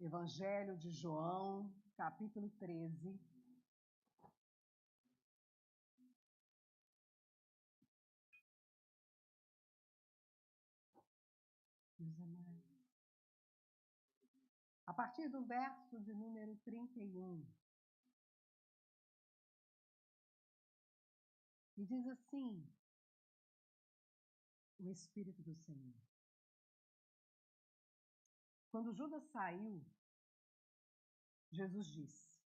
Evangelho de João, capítulo 13. A partir do verso de número 31. E diz assim, o Espírito do Senhor. Quando Judas saiu, Jesus disse: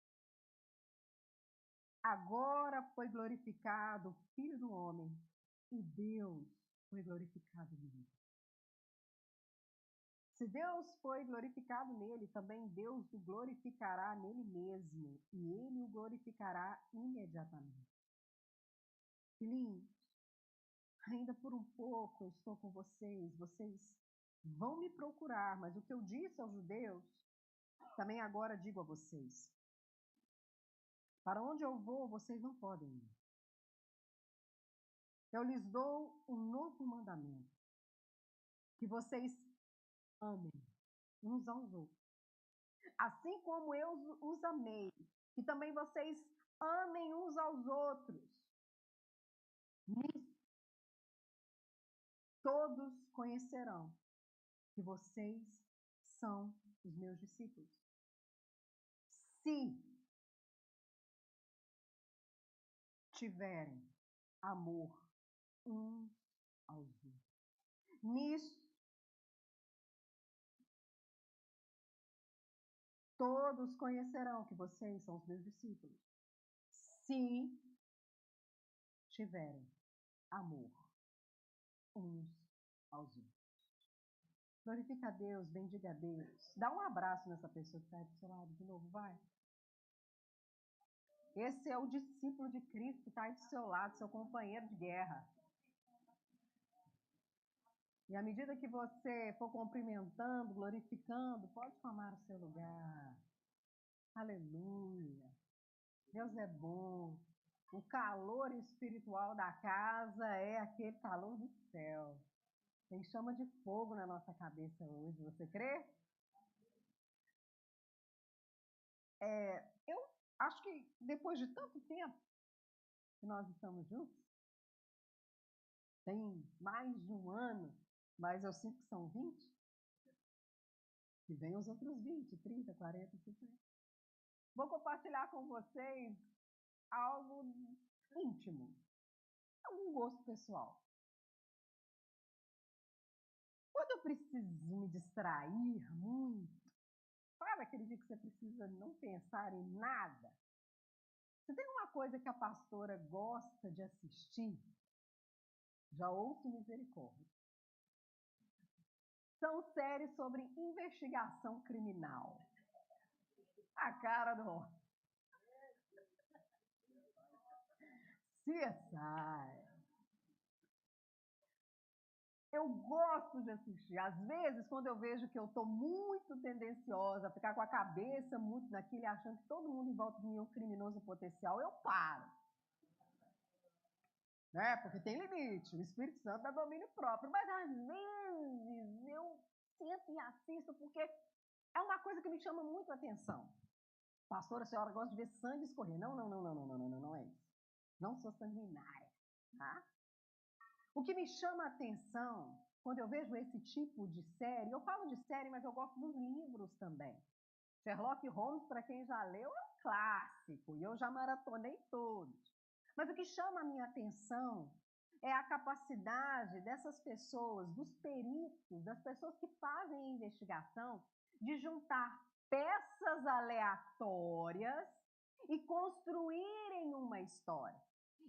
agora foi glorificado o Filho do Homem, e Deus foi glorificado nele. Se Deus foi glorificado nele, também Deus o glorificará nele mesmo, e ele o glorificará imediatamente. Filhinhos, ainda por um pouco eu estou com vocês vão me procurar, mas o que eu disse aos judeus, também agora digo a vocês. Para onde eu vou, vocês não podem ir. Eu lhes dou um novo mandamento, que vocês amem uns aos outros. Assim como eu os amei, que também vocês amem uns aos outros. Nisso, todos conhecerão que vocês são os meus discípulos. Se tiverem amor uns aos outros. Nisso, todos conhecerão que vocês são os meus discípulos. Se tiverem amor uns aos outros. Glorifica a Deus, bendiga a Deus. Dá um abraço nessa pessoa que está aí do seu lado de novo, vai. Esse é o discípulo de Cristo que está aí do seu lado, seu companheiro de guerra. E à medida que você for cumprimentando, glorificando, pode tomar o seu lugar. Aleluia. Deus é bom. O calor espiritual da casa é aquele calor do céu. Tem chama de fogo na nossa cabeça hoje, você crê? Eu acho que depois de tanto tempo que nós estamos juntos, tem mais de um ano, mas eu sinto que são 20, e vem os outros 20, 30, 40, 50. Vou compartilhar com vocês algo íntimo, algum gosto pessoal. Quando eu preciso me distrair muito, sabe aquele dia que você precisa não pensar em nada? Se tem uma coisa que a pastora gosta de assistir, já ouço misericórdia. São séries sobre investigação criminal. A cara do CSI. Eu gosto de assistir. Às vezes, quando eu vejo que eu estou muito tendenciosa a ficar com a cabeça muito naquilo, achando que todo mundo em volta de mim é um criminoso potencial, eu paro. Né? Porque tem limite. O Espírito Santo dá domínio próprio. Mas às vezes eu sento e assisto porque é uma coisa que me chama muito a atenção. Pastora, a senhora gosta de ver sangue escorrer. Não é isso. Não sou sanguinária, tá? O que me chama a atenção quando eu vejo esse tipo de série, eu falo de série, mas eu gosto dos livros também. Sherlock Holmes, para quem já leu, é um clássico, e eu já maratonei todos. Mas o que chama a minha atenção é a capacidade dessas pessoas, dos peritos, das pessoas que fazem a investigação, de juntar peças aleatórias e construírem uma história.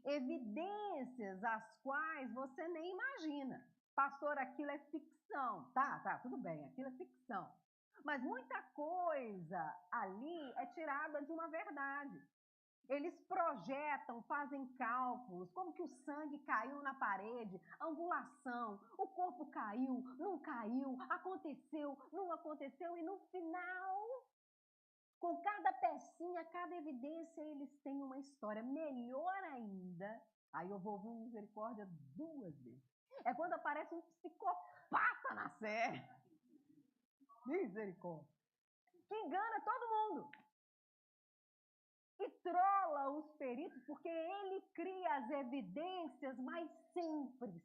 Evidências as quais você nem imagina. Pastor, aquilo é ficção. Tá, tudo bem, aquilo é ficção. Mas muita coisa ali é tirada de uma verdade. Eles projetam, fazem cálculos, como que o sangue caiu na parede, angulação, o corpo caiu, não caiu, aconteceu, não aconteceu, e no final, com cada pecinha, cada evidência, eles têm uma história. Melhor ainda, aí eu vou ouvir misericórdia 2 vezes. É quando aparece um psicopata na série. Misericórdia. que engana todo mundo. E trola os peritos porque ele cria as evidências, mas sempre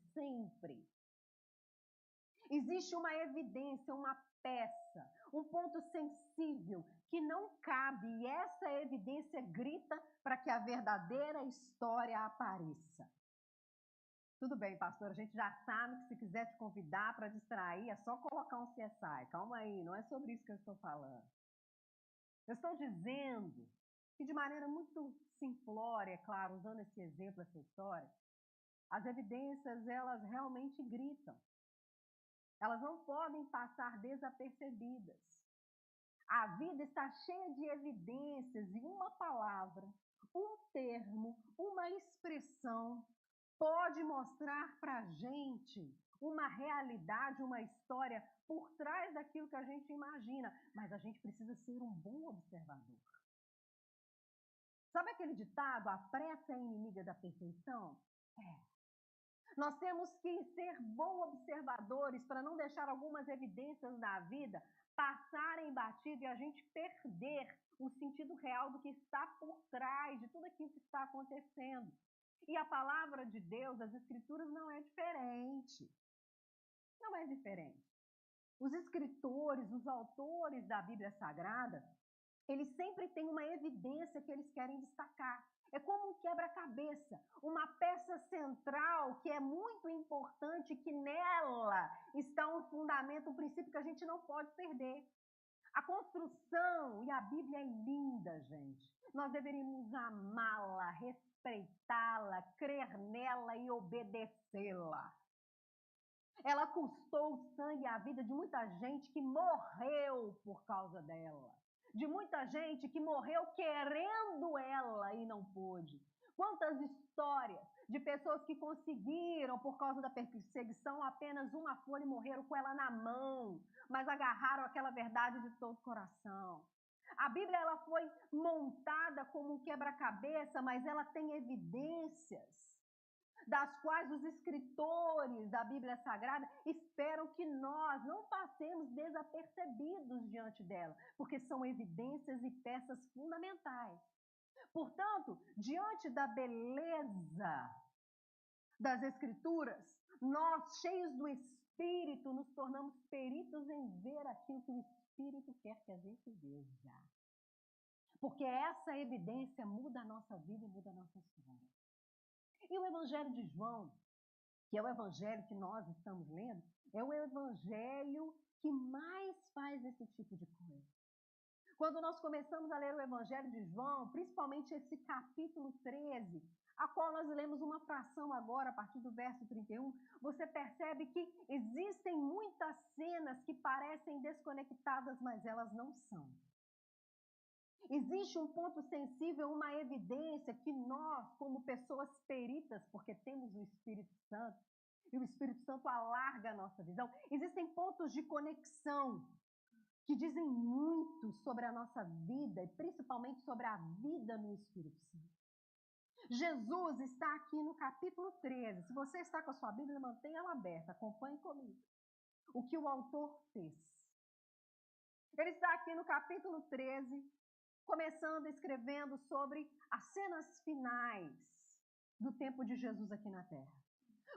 existe uma evidência, uma peça, um ponto sensível que não cabe, e essa evidência grita para que a verdadeira história apareça. Tudo bem, pastor, a gente já sabe que se quiser te convidar para distrair, é só colocar um CSI. Calma aí, não é sobre isso que eu estou falando. Eu estou dizendo que de maneira muito simplória, é claro, usando esse exemplo, essa história, as evidências, elas realmente gritam. Elas não podem passar desapercebidas. A vida está cheia de evidências e uma palavra, um termo, uma expressão pode mostrar para a gente uma realidade, uma história por trás daquilo que a gente imagina, mas a gente precisa ser um bom observador. Sabe aquele ditado, a pressa é inimiga da perfeição? Nós temos que ser bons observadores para não deixar algumas evidências da vida passarem batido e a gente perder o sentido real do que está por trás de tudo aquilo que está acontecendo. E a palavra de Deus, as escrituras, não é diferente. Não é diferente. Os escritores, os autores da Bíblia Sagrada, eles sempre têm uma evidência que eles querem destacar. É como um quebra-cabeça, uma peça central que é muito importante, que nela está um fundamento, um princípio que a gente não pode perder. A construção, e a Bíblia é linda, gente. Nós deveríamos amá-la, respeitá-la, crer nela e obedecê-la. Ela custou o sangue e a vida de muita gente que morreu por causa dela. De muita gente que morreu querendo ela e não pôde. Quantas histórias de pessoas que conseguiram, por causa da perseguição, apenas uma folha e morreram com ela na mão, mas agarraram aquela verdade de todo o coração. A Bíblia ela foi montada como um quebra-cabeça, mas ela tem evidências das quais os escritores da Bíblia Sagrada esperam que nós não passemos desapercebidos diante dela, porque são evidências e peças fundamentais. Portanto, diante da beleza das Escrituras, nós, cheios do Espírito, nos tornamos peritos em ver aquilo que o Espírito quer que a gente veja. Porque essa evidência muda a nossa vida e muda a nossa história. E o Evangelho de João, que é o evangelho que nós estamos lendo, é o evangelho que mais faz esse tipo de coisa. Quando nós começamos a ler o evangelho de João, principalmente esse capítulo 13, a qual nós lemos uma fração agora, a partir do verso 31, você percebe que existem muitas cenas que parecem desconectadas, mas elas não são. Existe um ponto sensível, uma evidência que nós, como pessoas peritas, porque temos o Espírito Santo, e o Espírito Santo alarga a nossa visão, existem pontos de conexão que dizem muito sobre a nossa vida e principalmente sobre a vida no Espírito Santo. Jesus está aqui no capítulo 13. Se você está com a sua Bíblia, mantenha ela aberta, acompanhe comigo o que o autor fez. Ele está aqui no capítulo 13, começando escrevendo sobre as cenas finais do tempo de Jesus aqui na Terra.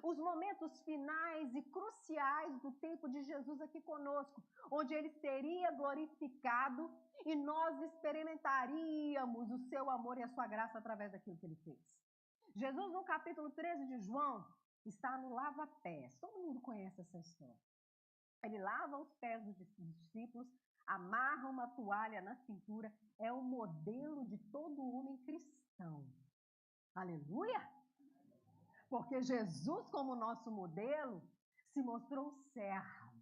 Os momentos finais e cruciais do tempo de Jesus aqui conosco, onde ele seria glorificado e nós experimentaríamos o seu amor e a sua graça através daquilo que ele fez. Jesus, no capítulo 13 de João, está no lava-pés. Todo mundo conhece essa história. Ele lava os pés dos discípulos, amarra uma toalha na cintura, é o modelo de todo homem cristão. Aleluia! Porque Jesus, como nosso modelo, se mostrou servo.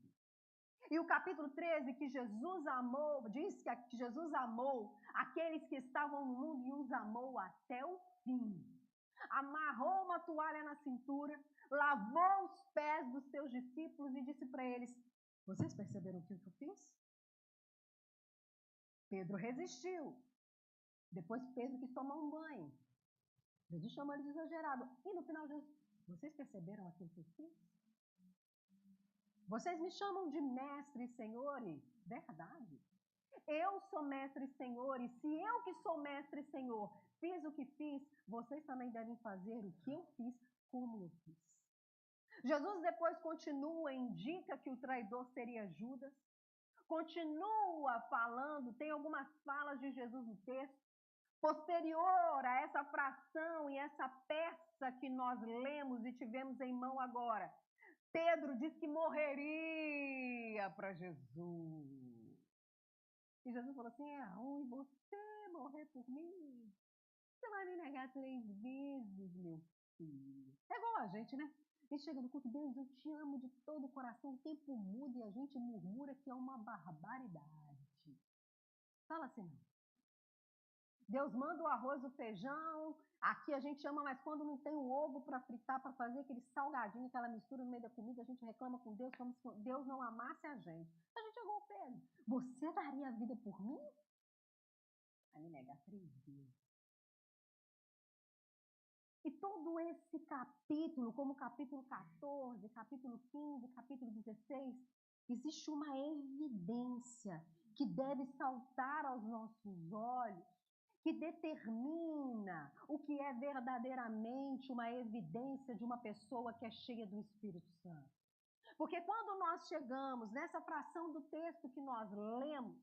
E o capítulo 13, que Jesus amou, diz que Jesus amou aqueles que estavam no mundo e os amou até o fim. Amarrou uma toalha na cintura, lavou os pés dos seus discípulos e disse para eles: vocês perceberam o que eu fiz? Pedro resistiu. Depois Pedro quis tomar um banho. Jesus chamou ele de exagerado. E no final, Jesus, vocês perceberam aquilo que eu fiz? Vocês me chamam de mestre e senhor? Verdade. Eu sou mestre e senhor, e se eu que sou mestre e senhor fiz o que fiz, vocês também devem fazer o que eu fiz, como eu fiz. Jesus depois continua, indica que o traidor seria Judas, continua falando, tem algumas falas de Jesus no texto, posterior a essa fração e essa peça que nós lemos e tivemos em mão agora. Pedro diz que morreria para Jesus. E Jesus falou assim, é ruim você morrer por mim? Você vai me negar 3 vezes, meu filho. É igual a gente, né? A gente chega no culto, Deus, eu te amo de todo o coração, o tempo muda e a gente murmura que é uma barbaridade. Fala assim, não. Deus manda o arroz, o feijão, aqui a gente ama, mas quando não tem o ovo para fritar, para fazer aquele salgadinho, aquela mistura no meio da comida, a gente reclama com Deus como se Deus não amasse a gente. A gente é igual o Pedro. Você daria a vida por mim? Vai me negar 3 vezes. E todo esse capítulo, como capítulo 14, capítulo 15, capítulo 16, existe uma evidência que deve saltar aos nossos olhos, que determina o que é verdadeiramente uma evidência de uma pessoa que é cheia do Espírito Santo. Porque quando nós chegamos nessa fração do texto que nós lemos,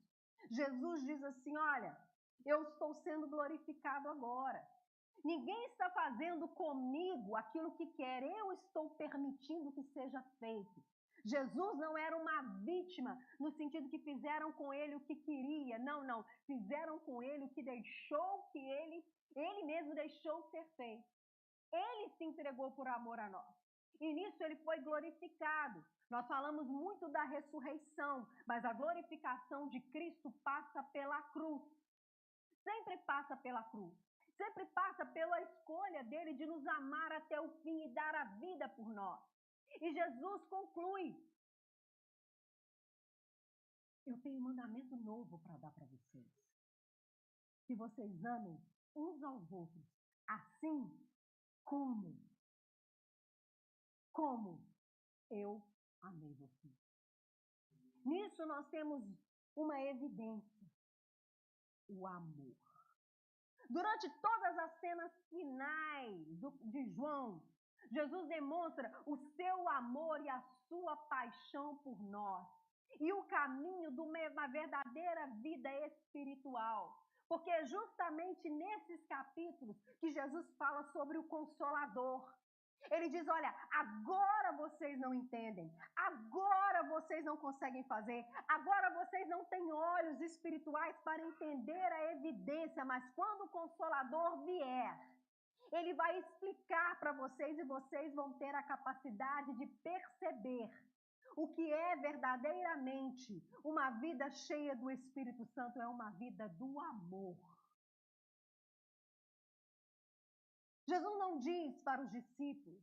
Jesus diz assim, olha, eu estou sendo glorificado agora. Ninguém está fazendo comigo aquilo que quer, eu estou permitindo que seja feito. Jesus não era uma vítima, no sentido que fizeram com ele o que queria. Não. Fizeram com ele o que deixou que ele mesmo deixou ser feito. Ele se entregou por amor a nós. E nisso ele foi glorificado. Nós falamos muito da ressurreição, mas a glorificação de Cristo passa pela cruz. Sempre passa pela cruz. Sempre passa pela escolha dele de nos amar até o fim e dar a vida por nós. E Jesus conclui. Eu tenho um mandamento novo para dar para vocês. Que vocês amem uns aos outros, assim como eu amei vocês. Nisso nós temos uma evidência, o amor. Durante todas as cenas finais de João, Jesus demonstra o seu amor e a sua paixão por nós. E o caminho de uma verdadeira vida espiritual. Porque é justamente nesses capítulos que Jesus fala sobre o Consolador. Ele diz, olha, agora vocês não entendem, agora vocês não conseguem fazer, agora vocês não têm olhos espirituais para entender a evidência, mas quando o Consolador vier, ele vai explicar para vocês e vocês vão ter a capacidade de perceber o que é verdadeiramente uma vida cheia do Espírito Santo, é uma vida do amor. Jesus não diz para os discípulos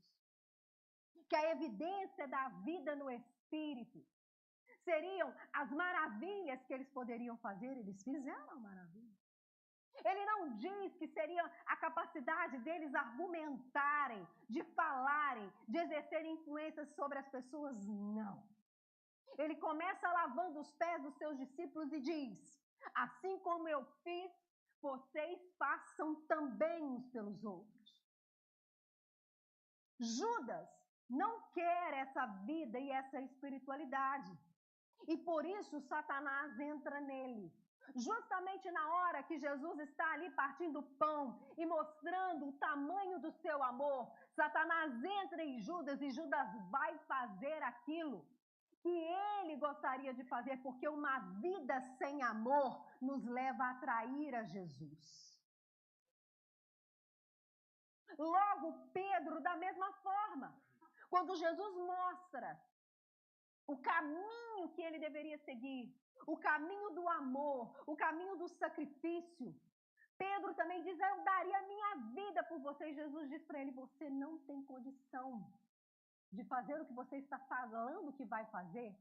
que a evidência da vida no Espírito seriam as maravilhas que eles poderiam fazer, eles fizeram maravilhas. Ele não diz que seria a capacidade deles argumentarem, de falarem, de exercerem influências sobre as pessoas, não. Ele começa lavando os pés dos seus discípulos e diz, assim como eu fiz, vocês façam também uns pelos outros. Judas não quer essa vida e essa espiritualidade. E por isso Satanás entra nele. Justamente na hora que Jesus está ali partindo o pão e mostrando o tamanho do seu amor, Satanás entra em Judas e Judas vai fazer aquilo que ele gostaria de fazer, porque uma vida sem amor nos leva a trair a Jesus. Logo, Pedro, da mesma forma, quando Jesus mostra o caminho que ele deveria seguir, o caminho do amor, o caminho do sacrifício, Pedro também diz, eu daria a minha vida por você. E Jesus diz para ele, você não tem condição de fazer o que você está falando que vai fazer,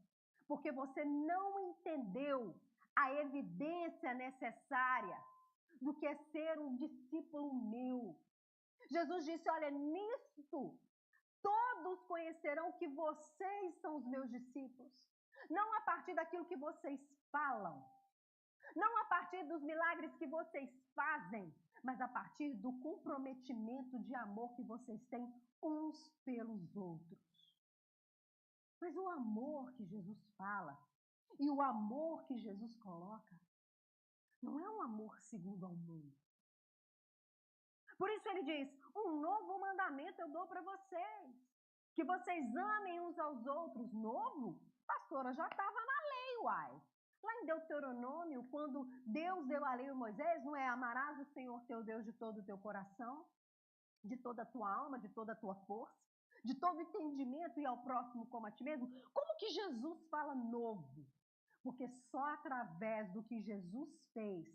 porque você não entendeu a evidência necessária do que é ser um discípulo meu. Jesus disse, olha, nisto todos conhecerão que vocês são os meus discípulos. Não a partir daquilo que vocês falam, Não a partir dos milagres que vocês fazem, mas a partir do comprometimento de amor que vocês têm uns pelos outros. Mas o amor que Jesus fala e o amor que Jesus coloca não é um amor segundo ao mundo. Por isso ele diz, um novo mandamento eu dou para vocês, que vocês amem uns aos outros. Novo? Pastora, já estava na lei, uai. Lá em Deuteronômio, quando Deus deu a lei a Moisés, não é amarás o Senhor teu Deus de todo o teu coração, de toda a tua alma, de toda a tua força, de todo o entendimento e ao próximo como a ti mesmo? Como que Jesus fala novo? Porque só através do que Jesus fez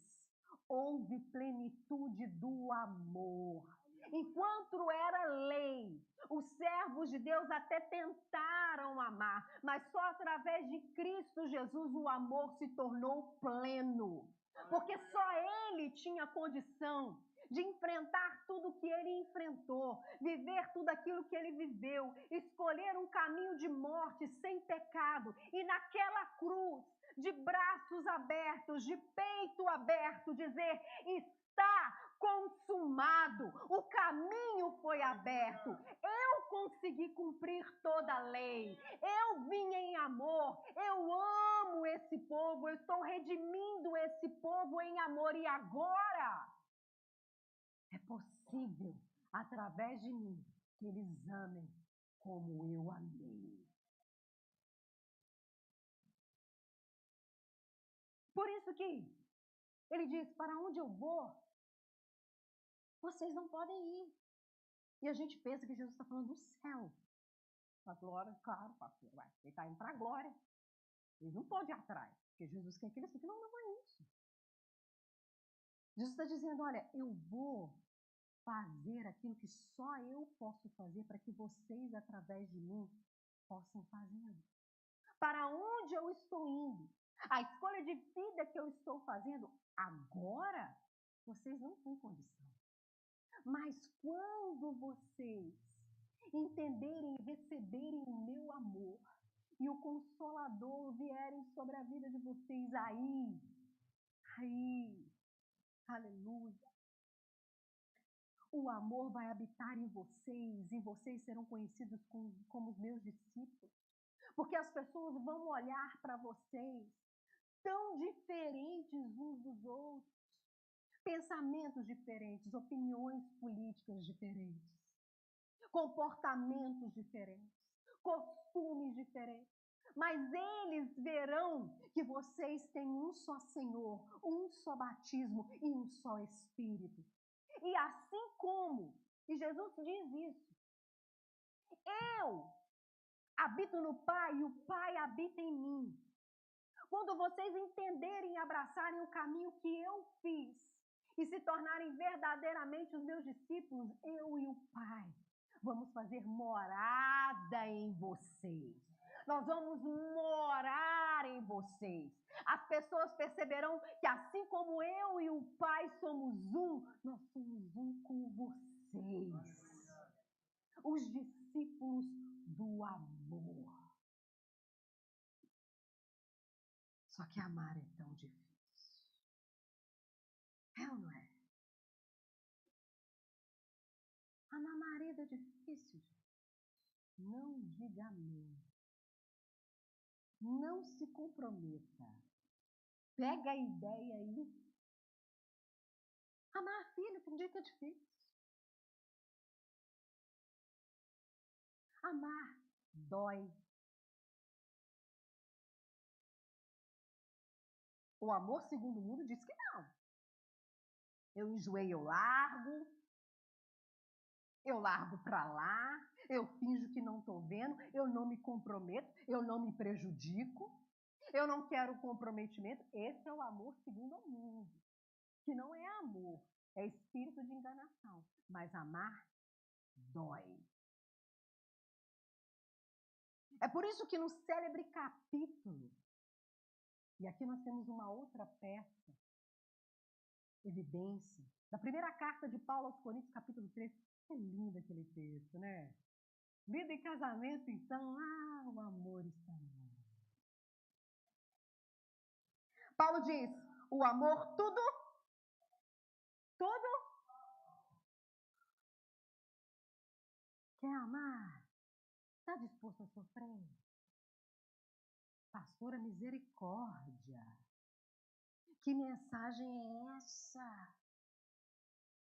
houve plenitude do amor. Enquanto era lei, os servos de Deus até tentaram amar, mas só através de Cristo Jesus o amor se tornou pleno. Porque só Ele tinha condição de enfrentar tudo que Ele enfrentou, viver tudo aquilo que Ele viveu, escolher um caminho de morte sem pecado e naquela cruz, de braços abertos, de peito aberto, dizer, está consumado, o caminho foi aberto, eu consegui cumprir toda a lei, eu vim em amor, eu amo esse povo, eu estou redimindo esse povo em amor e agora é possível, através de mim, que eles amem como eu amei. Por isso que ele diz, para onde eu vou, vocês não podem ir. E a gente pensa que Jesus está falando do céu. A glória, claro, pastor, ele está indo para a glória. Ele não pode ir atrás, porque Jesus quer que eles fiquem. Não, não é isso. Jesus está dizendo, olha, eu vou fazer aquilo que só eu posso fazer para que vocês, através de mim, possam fazer. Para onde eu estou indo? A escolha de vida que eu estou fazendo agora, vocês não têm condição. Mas quando vocês entenderem e receberem o meu amor e o Consolador vierem sobre a vida de vocês, aí, aleluia, o amor vai habitar em vocês e vocês serão conhecidos como os meus discípulos. Porque as pessoas vão olhar para vocês tão diferentes uns dos outros, pensamentos diferentes, opiniões políticas diferentes, comportamentos diferentes, costumes diferentes. Mas eles verão que vocês têm um só Senhor, um só batismo e um só Espírito. E assim como, e Jesus diz isso, eu habito no Pai e o Pai habita em mim. Quando vocês entenderem e abraçarem o caminho que eu fiz e se tornarem verdadeiramente os meus discípulos, eu e o Pai vamos fazer morada em vocês. Nós vamos morar em vocês. As pessoas perceberão que assim como eu e o Pai somos um, nós somos um com vocês. Os discípulos do amor. Só que amar é tão difícil. É ou não é? Amar marido é difícil, gente. Não diga amém. Não se comprometa. Pega a ideia aí. Amar filho tem dia que é difícil. Amar dói. O amor segundo o mundo diz que não. Eu enjoei, eu largo para lá, eu finjo que não estou vendo, eu não me comprometo, eu não me prejudico, eu não quero comprometimento. Esse é o amor segundo o mundo, que não é amor, é espírito de enganação. Mas amar dói. É por isso que no célebre capítulo, e aqui nós temos uma outra peça, evidência, da primeira carta de Paulo aos Coríntios, capítulo 3, é lindo aquele texto, né? Vida e casamento, então, o amor está no ar. Paulo diz, O amor tudo quer amar. Está disposto a sofrer? Pastora, misericórdia. Que mensagem é essa?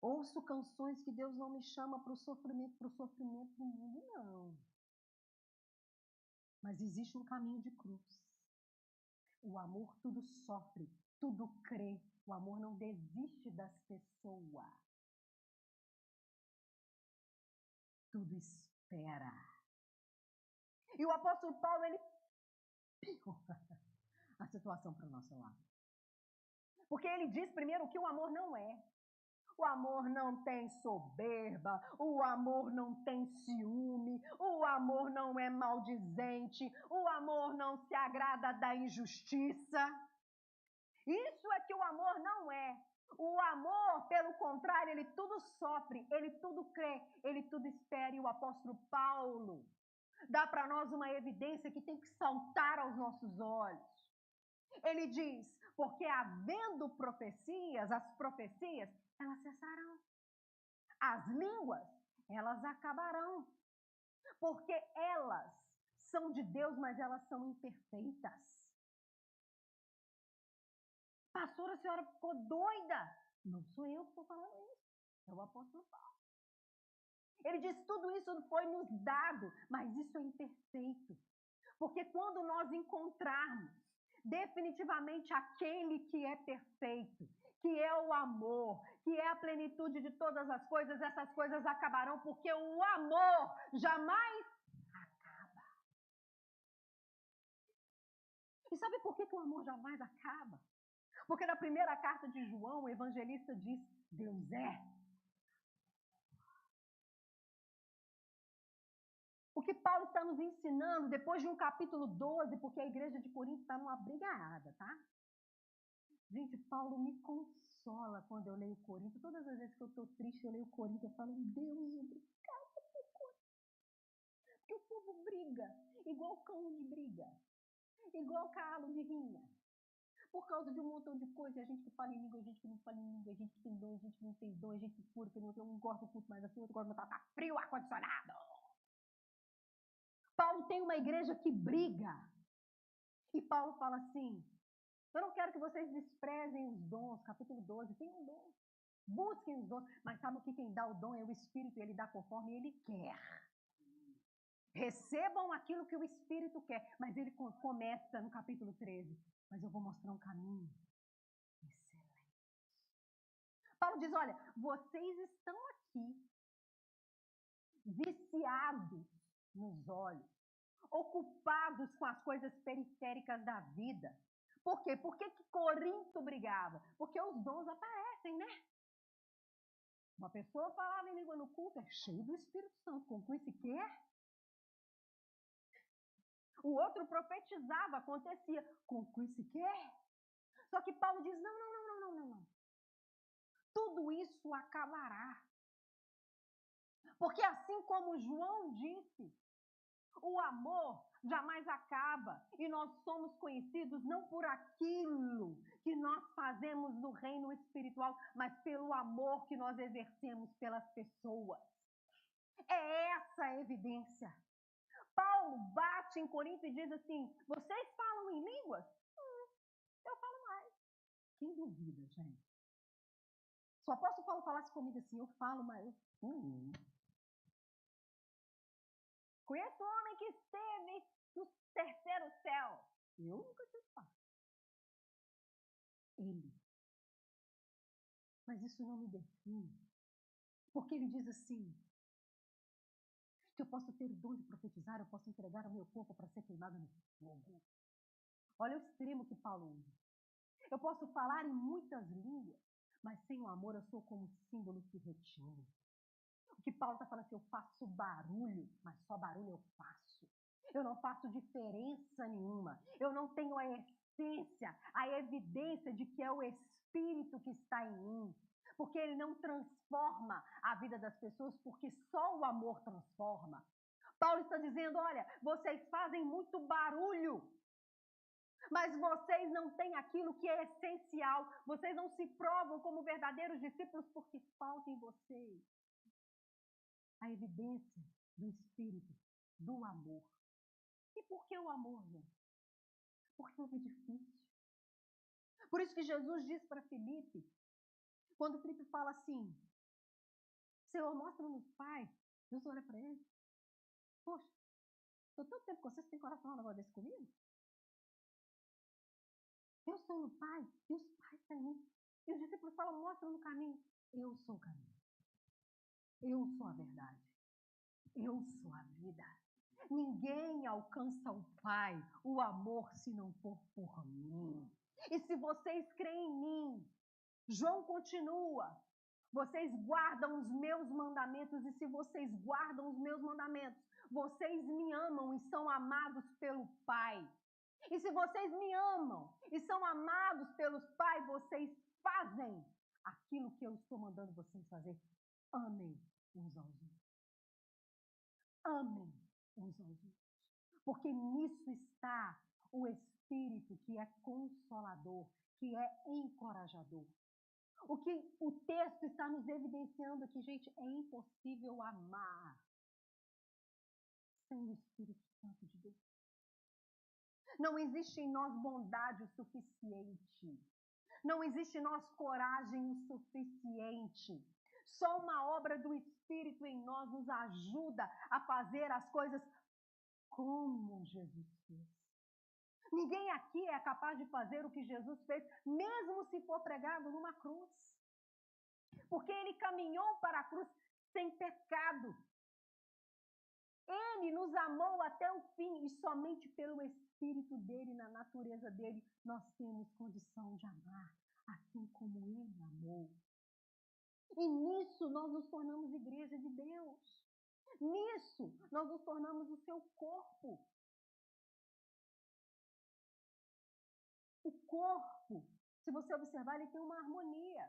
Ouço canções que Deus não me chama para o sofrimento do mundo, não. Mas existe um caminho de cruz. O amor tudo sofre, tudo crê. O amor não desiste das pessoas. Tudo espera. E o apóstolo Paulo, ele piora a situação para o nosso lado. Porque ele diz primeiro que o amor não é. O amor não tem soberba, o amor não tem ciúme, o amor não é maldizente, o amor não se agrada da injustiça. Isso é que o amor não é. O amor, pelo contrário, ele tudo sofre, ele tudo crê, ele tudo espera. E o apóstolo Paulo dá para nós uma evidência que tem que saltar aos nossos olhos. Ele diz, porque havendo profecias, as profecias, elas cessarão. As línguas, elas acabarão. Porque elas são de Deus, mas elas são imperfeitas. Pastora, a senhora ficou doida? Não sou eu que estou falando isso. É o apóstolo Paulo. Ele diz, tudo isso foi nos dado, mas isso é imperfeito. Porque quando nós encontrarmos definitivamente aquele que é perfeito, que é o amor, que é a plenitude de todas as coisas, essas coisas acabarão, porque o amor jamais acaba. E sabe por que o amor jamais acaba? Porque na primeira carta de João, o evangelista diz, Deus é. O que Paulo está nos ensinando, depois de um capítulo 12, porque a igreja de Corinto está numa brigada, tá? Gente, Paulo me consola quando eu leio Corinto. Todas as vezes que eu estou triste, eu leio Corinto, eu falo, Deus, obrigada por Corinto. Porque o povo briga, igual cão de briga, igual calo de rinha. Por causa de um montão de coisa, a gente que fala em língua, a gente que não fala em língua, a gente que tem dom, a gente que não tem dom, a gente que cura, que não tem, um gosta do culto mais assim, outro gosta de botar frio, ar-condicionado. Paulo tem uma igreja que briga. E Paulo fala assim, eu não quero que vocês desprezem os dons, capítulo 12, tem um dom. Busquem os dons, mas sabe o que quem dá o dom é o Espírito, ele dá conforme ele quer. Recebam aquilo que o Espírito quer, mas ele começa no capítulo 13, mas eu vou mostrar um caminho excelente. Paulo diz, olha, vocês estão aqui, viciados nos olhos, ocupados com as coisas periféricas da vida. Por quê? Por que Corinto brigava? Porque os dons aparecem, né? Uma pessoa falava em língua no culto, é cheio do Espírito Santo, conclui se quer. O outro profetizava, acontecia, conclui se quer. Só que Paulo diz, não. Tudo isso acabará. Porque assim como João disse, o amor jamais acaba e nós somos conhecidos não por aquilo que nós fazemos no reino espiritual, mas pelo amor que nós exercemos pelas pessoas. É essa a evidência. Paulo bate em Corinto e diz assim, vocês falam em línguas? Eu falo mais. Quem duvida, gente? Se o apóstolo Paulo falasse comigo assim, eu falo mais. Conheço um homem que esteve no terceiro céu. Eu nunca tive falar. Ele. Mas isso não me define. Porque ele diz assim, que eu posso ter o dom de profetizar, eu posso entregar o meu corpo para ser queimado no fogo. Olha o extremo que Paulo usa. Eu posso falar em muitas línguas, mas sem o amor eu sou como um símbolo que retine. O que Paulo está falando assim, eu faço barulho, mas só barulho eu faço. Eu não faço diferença nenhuma. Eu não tenho a essência, a evidência de que é o Espírito que está em mim. Porque ele não transforma a vida das pessoas, porque só o amor transforma. Paulo está dizendo, olha, vocês fazem muito barulho, Mas vocês não têm aquilo que é essencial. Vocês não se provam como verdadeiros discípulos porque falta em vocês a evidência do Espírito, do amor. E por que o amor, gente? Porque é difícil. Por isso que Jesus diz para Filipe, quando Filipe fala assim, Senhor, mostra-nos o Pai. Jesus olha para ele. Poxa, estou tanto tempo com vocês, tem coragem de falar um negócio desse comigo? Eu sou no Pai e os pais têm mim. E os discípulos falam, mostra no caminho. Eu sou o caminho. Eu sou a verdade. Eu sou a vida. Ninguém alcança o Pai, o amor, se não for por mim. E se vocês creem em mim, João continua, vocês guardam os meus mandamentos, e se vocês guardam os meus mandamentos, vocês me amam e são amados pelo Pai. E se vocês me amam e são amados pelos Pai, vocês fazem aquilo que eu estou mandando vocês fazer. Amem uns aos outros. Amem uns aos outros. Porque nisso está o Espírito que é consolador, que é encorajador. O que o texto está nos evidenciando aqui, gente, é impossível amar sem o Espírito Santo de Deus. Não existe em nós bondade o suficiente. Não existe em nós coragem o suficiente. Só uma obra do Espírito em nós nos ajuda a fazer as coisas como Jesus fez. Ninguém aqui é capaz de fazer o que Jesus fez, mesmo se for pregado numa cruz. Porque ele caminhou para a cruz sem pecado. Ele nos amou até o fim e somente pelo Espírito dele, na natureza dele, nós temos condição de amar, assim como ele amou. E nisso nós nos tornamos igreja de Deus. Nisso nós nos tornamos o seu corpo. O corpo, se você observar, ele tem uma harmonia.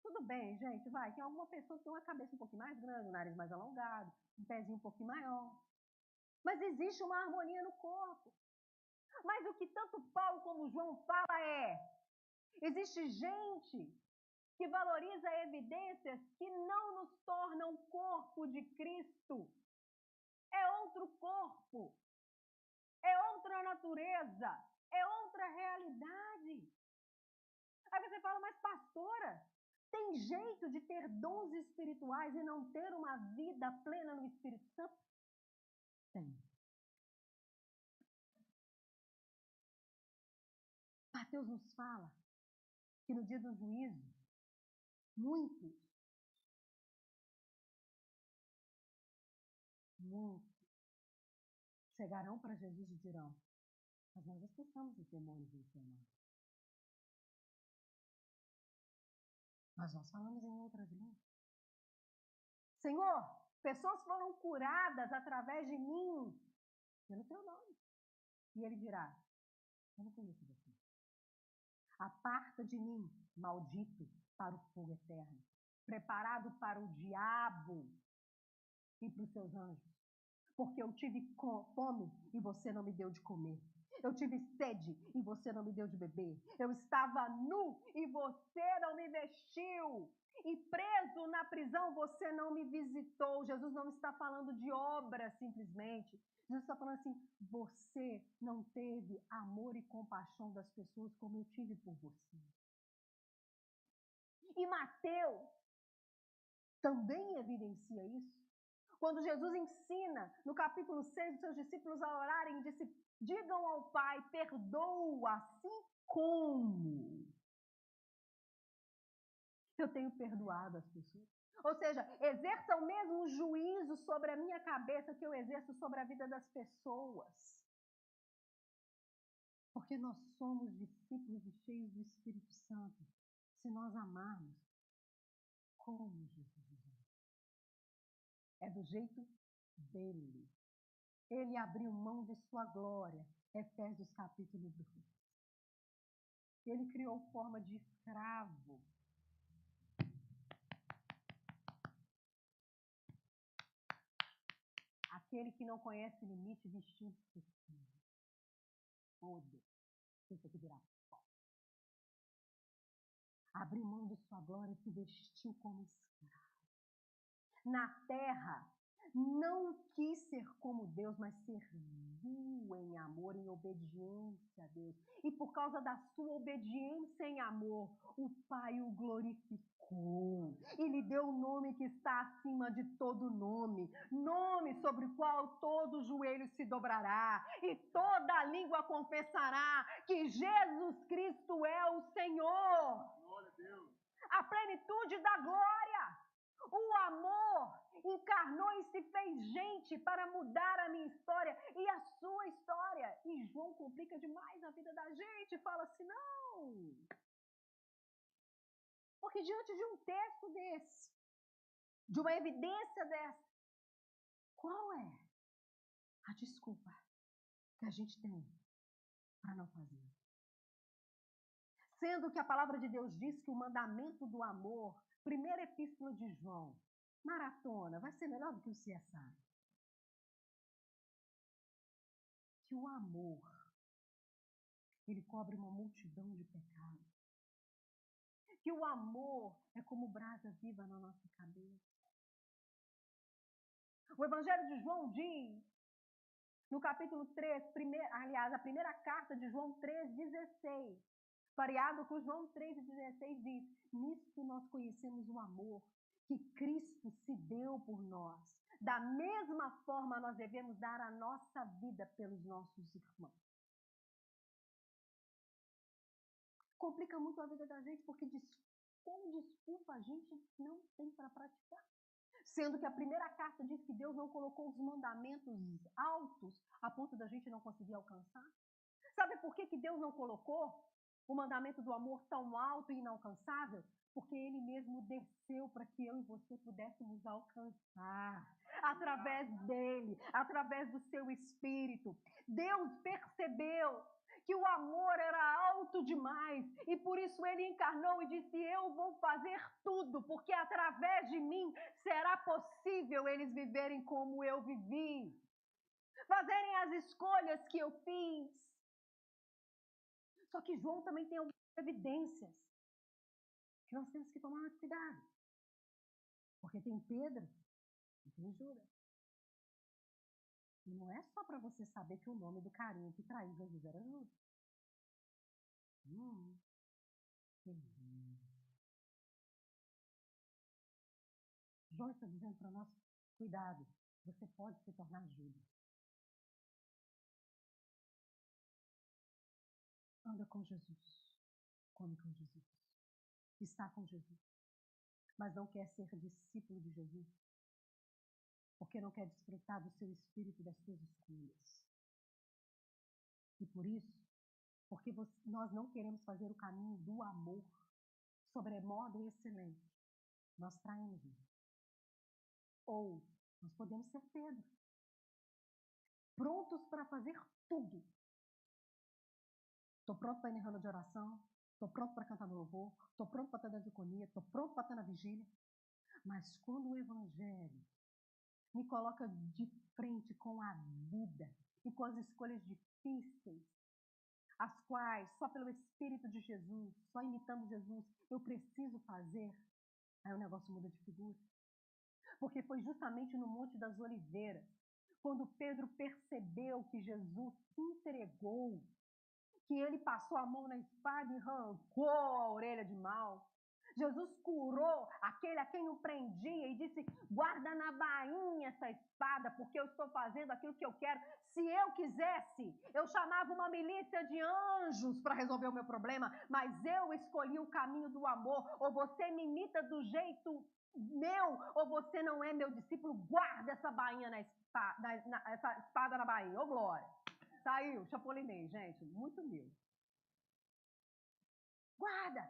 Tudo bem, gente, vai, tem alguma pessoa que tem uma cabeça um pouquinho mais grande, um nariz mais alongado, um pezinho um pouquinho maior. Mas existe uma harmonia no corpo. Mas o que tanto Paulo como João fala existe gente que valoriza evidências que não nos tornam o corpo de Cristo. É outro corpo, é outra natureza, é outra realidade. Aí você fala, mas pastora, tem jeito de ter dons espirituais e não ter uma vida plena no Espírito Santo? Tem. Mateus nos fala que no dia do juízo, muitos chegarão para Jesus e dirão, mas nós expulsamos os demônios em seu nome. Mas nós falamos em outras línguas. Senhor, pessoas foram curadas através de mim, pelo teu nome. E ele dirá, eu não conheço você. Aparta de mim, maldito, para o fogo eterno, preparado para o diabo e para os seus anjos. Porque eu tive fome e você não me deu de comer. Eu tive sede e você não me deu de beber. Eu estava nu e você não me vestiu. E preso na prisão você não me visitou. Jesus não está falando de obra simplesmente. Jesus está falando assim, você não teve amor e compaixão das pessoas como eu tive por você. E Mateus também evidencia isso. Quando Jesus ensina, no capítulo 6, os seus discípulos a orarem, disse, digam ao Pai, perdoa assim como eu tenho perdoado as pessoas. Ou seja, exerça o mesmo juízo sobre a minha cabeça que eu exerço sobre a vida das pessoas. Porque nós somos discípulos e cheios do Espírito Santo. Se nós amarmos como Jesus ama. É do jeito dele. Ele abriu mão de sua glória. Efésios capítulo 2. Ele criou forma de escravo. Aquele que não conhece limite vestiu-se por cima. Todo. Pensa que virá. Abriu mão de sua glória e se vestiu como escravo. Na terra, não quis ser como Deus, mas serviu em amor, em obediência a Deus. E por causa da sua obediência em amor, o Pai o glorificou. E lhe deu o nome que está acima de todo nome. Nome sobre o qual todo joelho se dobrará. E toda língua confessará que Jesus Cristo é o Senhor. Glória a Deus. A plenitude da glória. O amor encarnou e se fez gente para mudar a minha história e a sua história. E João complica demais a vida da gente. Fala assim, não. Porque diante de um texto desse, de uma evidência dessa, qual é a desculpa que a gente tem para não fazer? Sendo que a palavra de Deus diz que o mandamento do amor, primeira epístola de João, maratona, vai ser melhor do que o CSI. Que o amor, ele cobre uma multidão de pecados. Que o amor é como brasa viva na nossa cabeça. O Evangelho de João diz, no capítulo 3, a primeira carta de João 3,16, pareado com João 3,16 diz, nisto nós conhecemos o amor, que Cristo se deu por nós. Da mesma forma nós devemos dar a nossa vida pelos nossos irmãos. Complica muito a vida da gente, porque com desculpa a gente não tem para praticar. Sendo que a primeira carta diz que Deus não colocou os mandamentos altos a ponto da gente não conseguir alcançar. Sabe por que Deus não colocou o mandamento do amor tão alto e inalcançável? Porque Ele mesmo desceu para que eu e você pudéssemos alcançar. Através dEle, através do seu Espírito. Deus percebeu que o amor era alto demais e por isso Ele encarnou e disse, eu vou fazer tudo, porque através de mim será possível eles viverem como eu vivi, fazerem as escolhas que eu fiz. Só que João também tem algumas evidências que nós temos que tomar muito cuidado, porque tem Pedro e tem Judas. E não é só para você saber que o nome do carinha que traiu Jesus era Judas. João está dizendo para nós, cuidado, você pode se tornar Judas. Anda com Jesus, come com Jesus, está com Jesus, mas não quer ser discípulo de Jesus, porque não quer desfrutar do seu espírito e das suas escolhas. E por isso, porque nós não queremos fazer o caminho do amor sobremodo excelente, nós traímos Jesus. Ou nós podemos ser Pedro, prontos para fazer tudo. Estou pronto para ir na reunião de oração, estou pronto para cantar no louvor, estou pronto para estar na diaconia, estou pronto para estar na vigília. Mas quando o Evangelho me coloca de frente com a vida e com as escolhas difíceis, as quais, só pelo Espírito de Jesus, só imitando Jesus, eu preciso fazer, aí o negócio muda de figura. Porque foi justamente no Monte das Oliveiras, quando Pedro percebeu que Jesus se entregou, que ele passou a mão na espada e arrancou a orelha de mal. Jesus curou aquele a quem o prendia e disse, guarda na bainha essa espada, porque eu estou fazendo aquilo que eu quero. Se eu quisesse, eu chamava uma milícia de anjos para resolver o meu problema, mas eu escolhi o caminho do amor. Ou você me imita do jeito meu, ou você não é meu discípulo. Guarda essa bainha essa espada na bainha. Ô, glória! Saiu, chapolinei, gente, muito meu. Guarda!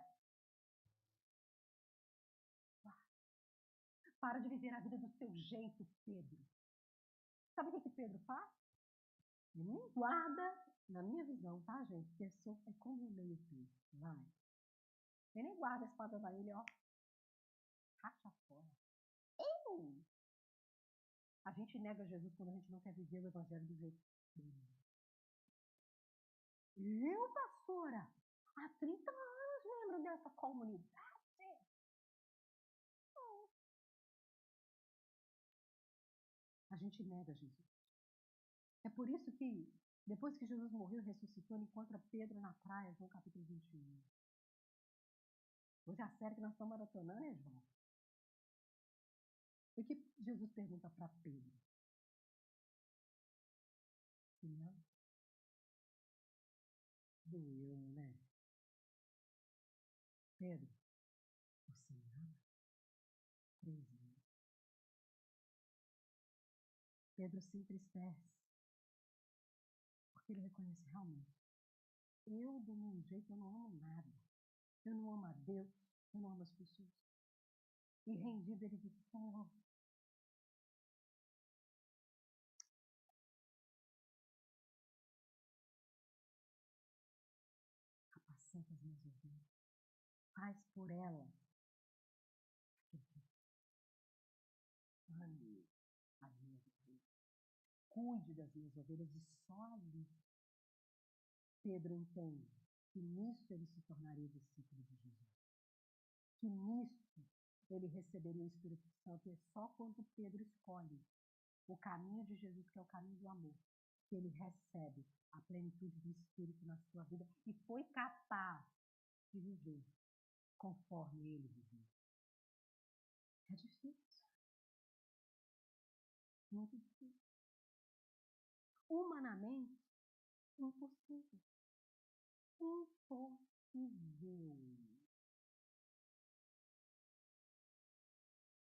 Para de viver a vida do seu jeito, Pedro. Sabe o que Pedro faz? Ele nem guarda, na minha visão, tá, gente? Porque é como um meio fio. Vai. Ele nem guarda a espada da ele, ó. Racha fora. A gente nega Jesus quando a gente não quer viver o evangelho do jeito dele. Eu, pastora, há 30 anos membro dessa comunidade. A gente nega Jesus. É por isso que, depois que Jesus morreu e ressuscitou, ele encontra Pedro na praia, João capítulo 21. Hoje a série que nós estamos maratonando é João. O que Jesus pergunta para Pedro? Não? Doeu, né? Pedro, você me ama? 13. Pedro se entristece, porque ele reconhece realmente. Eu, do meu jeito, eu não amo nada. Eu não amo a Deus, eu não amo as pessoas. E rendido, ele diz, Senhor, apacenta as minhas ovelhas. Faz por elas. Ame as minhas ovelhas. Cuide das minhas ovelhas. E só ali Pedro entende que nisso ele se tornaria discípulo de Jesus. Que nisso ele receberia o Espírito Santo. E é só quando Pedro escolhe o caminho de Jesus, que é o caminho do amor, que ele recebe a plenitude do Espírito na sua vida e foi capaz de viver conforme ele viveu. É difícil. Muito difícil. Humanamente, impossível. Impossível.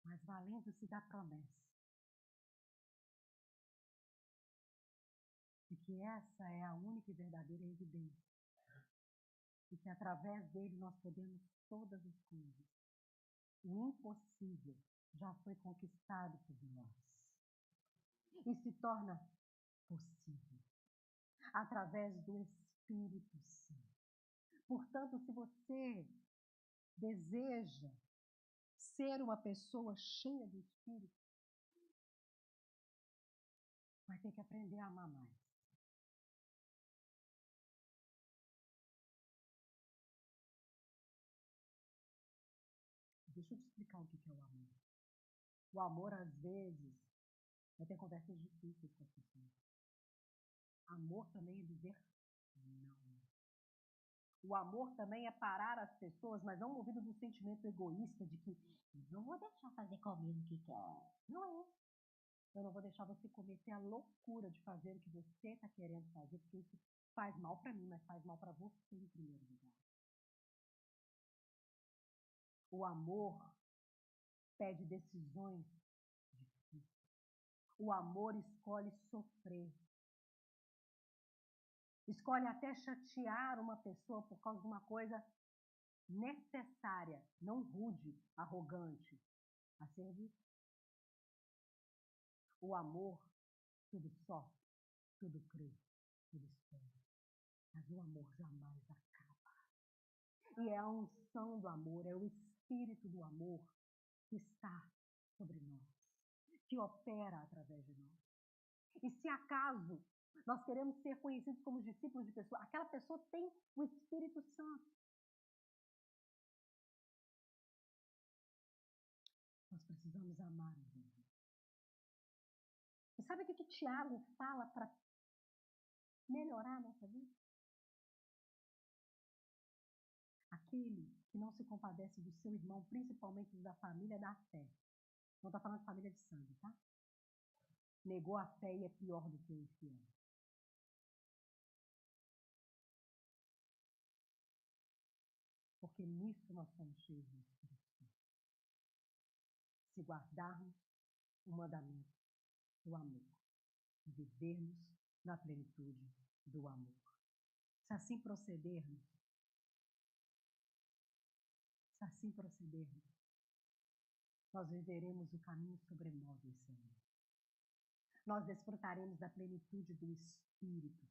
Mas valendo-se da promessa de que essa é a única e verdadeira evidência e que através dele nós podemos todas as coisas. O impossível já foi conquistado por nós e se torna possível através do Espírito Santo. Portanto, se você deseja ser uma pessoa cheia do Espírito, vai ter que aprender a amar mais. Deixa eu te explicar o que é o amor. O amor, às vezes, vai ter conversas difíceis com as pessoas. Amor também é dizer não. O amor também é parar as pessoas, mas não movido do sentimento egoísta de que não vou deixar fazer comigo o que quer. Não é. Eu não vou deixar você cometer a loucura de fazer o que você está querendo fazer, porque isso faz mal para mim, mas faz mal para você em primeiro lugar. O amor pede decisões difíceis. O amor escolhe sofrer. Escolhe até chatear uma pessoa por causa de uma coisa necessária, não rude, arrogante, a serviço. O amor tudo sofre, tudo crê, tudo espera. Mas o amor jamais acaba. E é a unção do amor, é o Espírito do amor que está sobre nós, que opera através de nós. E se acaso nós queremos ser conhecidos como discípulos de pessoa, aquela pessoa tem o Espírito Santo. Nós precisamos amar os outros. E sabe o que Tiago fala para melhorar a nossa vida? Aquele que não se compadece do seu irmão, principalmente da família da fé. Não está falando de família de sangue, tá? Negou a fé e é pior do que o infiel. Porque nisso nós somos cheios do Espírito Santo. Se guardarmos o mandamento do amor, vivermos na plenitude do amor. Se assim procedermos, nós viveremos o caminho sobremodo excelente. Nós desfrutaremos da plenitude do Espírito,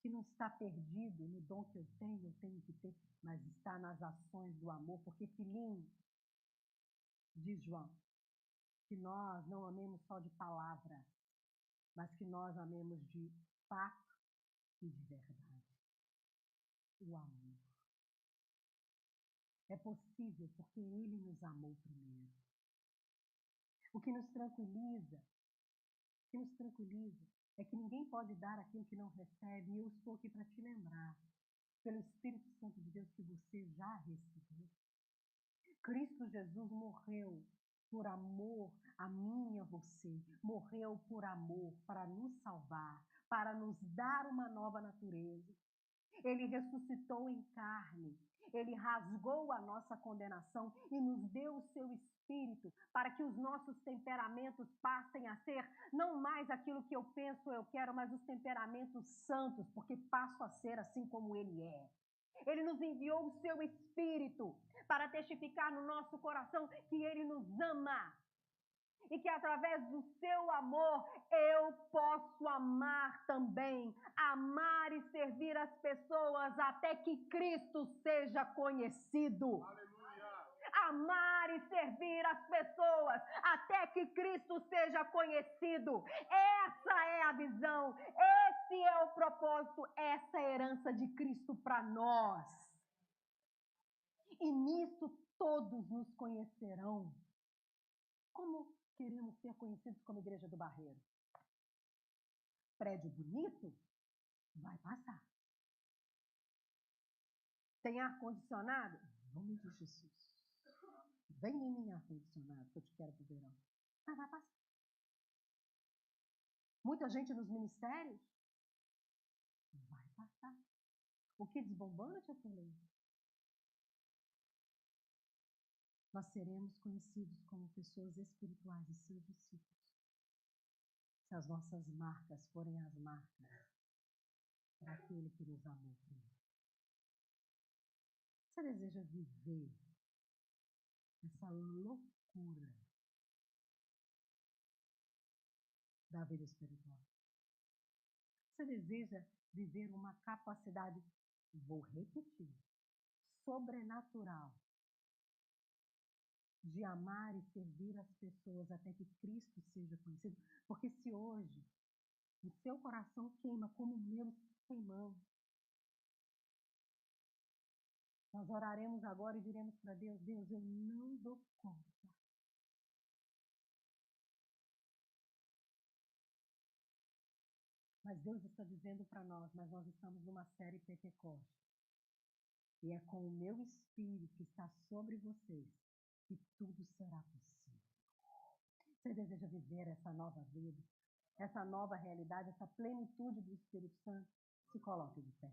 que não está perdido no dom que eu tenho que ter, mas está nas ações do amor, porque filhinho, diz João, que nós não amemos só de palavra, mas que nós amemos de fato e de verdade. O amor. É possível porque Ele nos amou primeiro. O que nos tranquiliza é que ninguém pode dar aquilo que não recebe, e eu estou aqui para te lembrar, pelo Espírito Santo de Deus, que você já recebeu. Cristo Jesus morreu por amor a mim e a você, morreu por amor para nos salvar, para nos dar uma nova natureza. Ele ressuscitou em carne, ele rasgou a nossa condenação e nos deu o seu Espírito para que os nossos temperamentos passem a ser não mais aquilo que eu penso, eu quero, mas os temperamentos santos, porque passo a ser assim como ele é. Ele nos enviou o seu Espírito para testificar no nosso coração que ele nos ama. E que através do seu amor eu posso amar também, amar e servir as pessoas até que Cristo seja conhecido. Aleluia. Amar e servir as pessoas até que Cristo seja conhecido. Essa é a visão, esse é o propósito, essa é a herança de Cristo para nós. E nisso todos nos conhecerão. Como queremos ser conhecidos como Igreja do Barreiro? Prédio bonito? Vai passar. Tem ar-condicionado? Em nome de Jesus. Vem em mim ar-condicionado, que eu te quero pro verão. Mas vai passar. Muita gente nos ministérios? Vai passar. O que desbombando, tia Tulei? Nós seremos conhecidos como pessoas espirituais e seus discípulos. Se as nossas marcas forem as marcas daquele que nos amou primeiro. Você deseja viver essa loucura da vida espiritual? Você deseja viver uma capacidade, vou repetir, sobrenatural, de amar e servir as pessoas até que Cristo seja conhecido? Porque se hoje o seu coração queima como o meu está queimando, nós oraremos agora e diremos para Deus: Deus, eu não dou conta. Mas Deus está dizendo para nós, mas nós estamos numa série Pentecoste. E é com o meu Espírito que está sobre vocês que tudo será possível. Você deseja viver essa nova vida, essa nova realidade, essa plenitude do Espírito Santo? Se coloque de pé.